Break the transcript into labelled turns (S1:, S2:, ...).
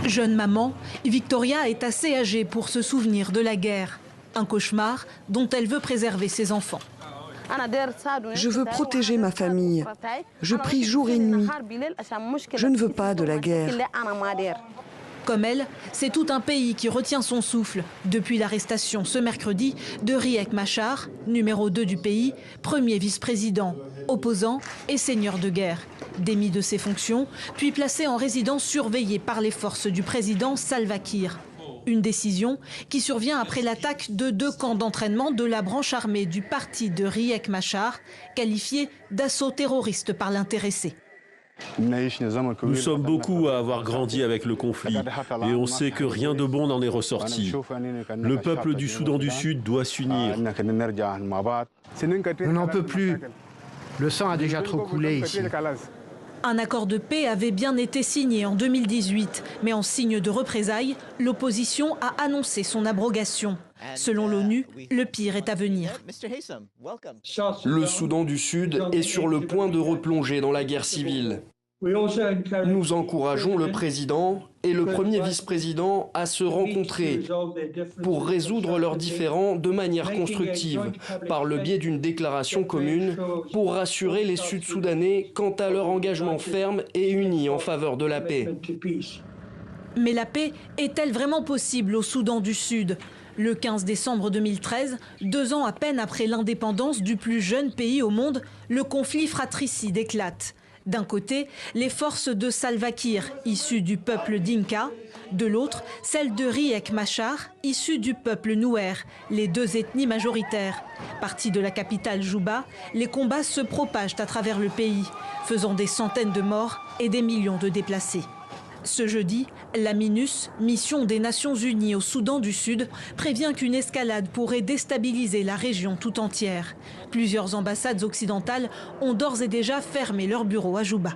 S1: Jeune maman, Victoria est assez âgée pour se souvenir de la guerre. Un cauchemar dont elle veut préserver ses enfants.
S2: Je veux protéger ma famille. Je prie jour et nuit. Je ne veux pas de la guerre.
S1: Comme elle, c'est tout un pays qui retient son souffle depuis l'arrestation ce mercredi de Riek Machar, numéro 2 du pays, premier vice-président, opposant et seigneur de guerre. Démis de ses fonctions, puis placé en résidence surveillée par les forces du président Salva Kiir. Une décision qui survient après l'attaque de 2 camps d'entraînement de la branche armée du parti de Riek Machar, qualifié d'assaut terroriste par l'intéressé.
S3: Nous sommes beaucoup à avoir grandi avec le conflit et on sait que rien de bon n'en est ressorti. Le peuple du Soudan du Sud doit s'unir.
S4: On n'en peut plus. Le sang a déjà trop coulé ici.
S1: Un accord de paix avait bien été signé en 2018, mais en signe de représailles, l'opposition a annoncé son abrogation. Selon l'ONU, le pire est à venir.
S5: Le Soudan du Sud est sur le point de replonger dans la guerre civile. Nous encourageons le président et le premier vice-président à se rencontrer pour résoudre leurs différends de manière constructive, par le biais d'une déclaration commune, pour rassurer les Sud-Soudanais quant à leur engagement ferme et uni en faveur de la paix.
S1: Mais la paix est-elle vraiment possible au Soudan du Sud ? Le 15 décembre 2013, 2 ans à peine après l'indépendance du plus jeune pays au monde, le conflit fratricide éclate. D'un côté, les forces de Salva Kiir, issues du peuple Dinka. De l'autre, celles de Riek Machar, issues du peuple Nouer, les 2 ethnies majoritaires. Partis de la capitale Juba, les combats se propagent à travers le pays, faisant des centaines de morts et des millions de déplacés. Ce jeudi, la MINUS, mission des Nations Unies au Soudan du Sud, prévient qu'une escalade pourrait déstabiliser la région tout entière. Plusieurs ambassades occidentales ont d'ores et déjà fermé leurs bureaux à Juba.